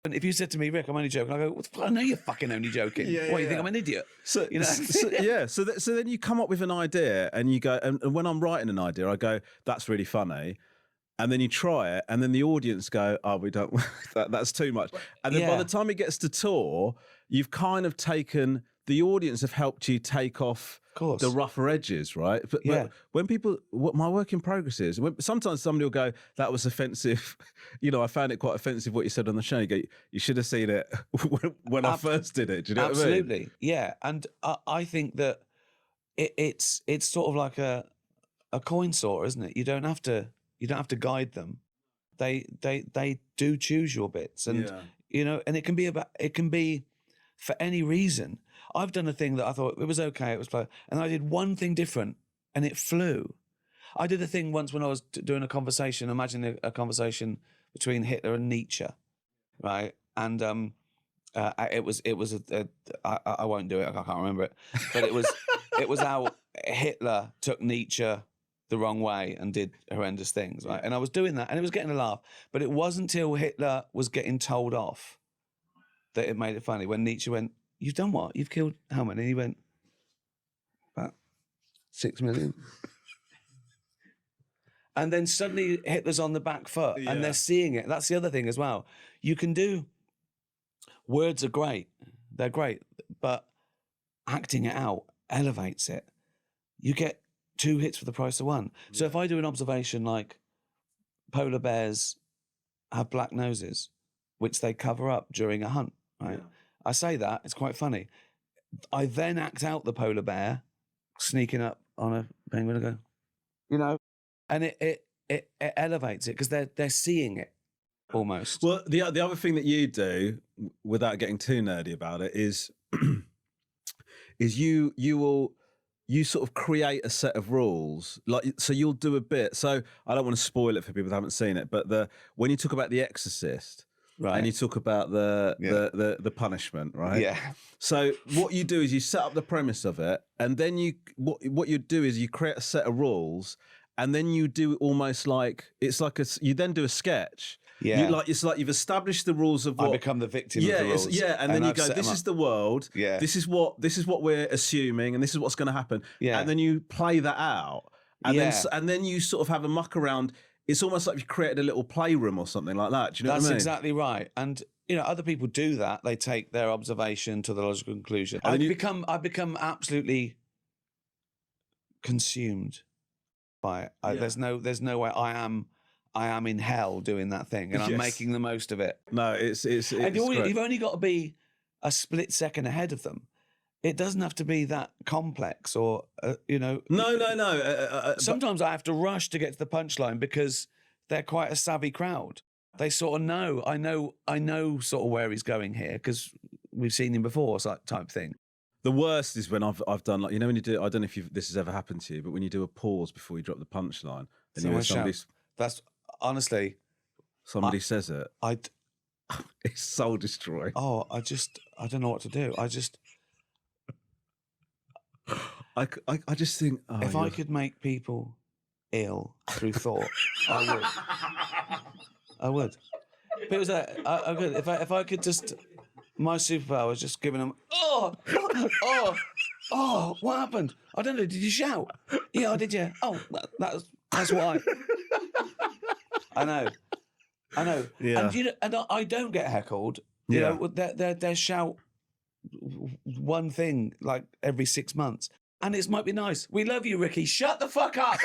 And if you said to me, Rick, I'm only joking, I go, well, I know you're fucking only joking. What, you think I'm an idiot? So, you know? So then you come up with an idea and you go, and when I'm writing an idea, I go, that's really funny. And then you try it, and then the audience go, oh, we don't, that's too much. And then by the time it gets to tour, you've kind of taken, the audience have helped you take off the rougher edges, right? But when people, what my work in progress is, sometimes somebody will go, that was offensive. You know, I found it quite offensive what you said on the show. You go, you should have seen it when I first did it. Do you know what I mean? Absolutely, yeah. And I think that it's sort of like a coin sorter, isn't it? You don't have to guide them. They do choose your bits, and you know, and it can be for any reason. I've done a thing that I thought it was okay, it was play, and I did one thing different, and it flew. I did a thing once when I was doing a conversation. Imagine a conversation between Hitler and Nietzsche, right? And it was I won't do it. I can't remember it, but it was how Hitler took Nietzsche the wrong way and did horrendous things, right? And I was doing that, and it was getting a laugh. But it wasn't till Hitler was getting told off that it made it funny. When Nietzsche went, "You've done what? You've killed how many?" And he went, "About 6 million." And then suddenly Hitler's on the back foot, and they're seeing it. That's the other thing as well. You can do, words are great, they're great, but acting it out elevates it. You get 2 hits for the price of 1. So if I do an observation like polar bears have black noses, which they cover up during a hunt, right? I say that, it's quite funny. I then act out the polar bear sneaking up on a penguin and go, you know, and it elevates it because they're seeing it almost. Well, the other thing that you do, without getting too nerdy about it, is you sort of create a set of rules. Like, so you'll do a bit. So I don't want to spoil it for people that haven't seen it, but when you talk about The Exorcist, right, and you talk about the punishment, right? Yeah. So what you do is you set up the premise of it, and then what you do is you create a set of rules, and then you do almost like, it's like you then do a sketch. Yeah, it's like you've established the rules of what... I become the victim of the rules. And then you go, this is the world, this is what we're assuming, and this is what's going to happen. Yeah. And then you play that out, and then you sort of have a muck around. It's almost like you've created a little playroom or something like that. Do you know what I mean? That's exactly right. And, you know, other people do that. They take their observation to the logical conclusion. I've become absolutely consumed by it. There's no way I am in hell doing that thing, and I'm making the most of it. No, it's and you've only got to be a split second ahead of them. It doesn't have to be that complex, or you know. No. Sometimes I have to rush to get to the punchline because they're quite a savvy crowd. They sort of know. I know sort of where he's going here because we've seen him before, type thing. The worst is when I've done, like, you know, when you do, I don't know if this has ever happened to you, but when you do a pause before you drop the punchline, and you hear somebody's... That's honestly... Somebody says it. It's soul destroying. Oh, I don't know what to do. I just think... Oh, if I could make people ill through thought, I would. But it was I could, if I could just... My superpower was just giving them, oh, what happened? I don't know, did you shout? Yeah, I did, yeah. Oh, that's why. I know. Yeah. And I don't get heckled. You know, they shout one thing like every 6 months. And it might be nice. We love you, Ricky. Shut the fuck up.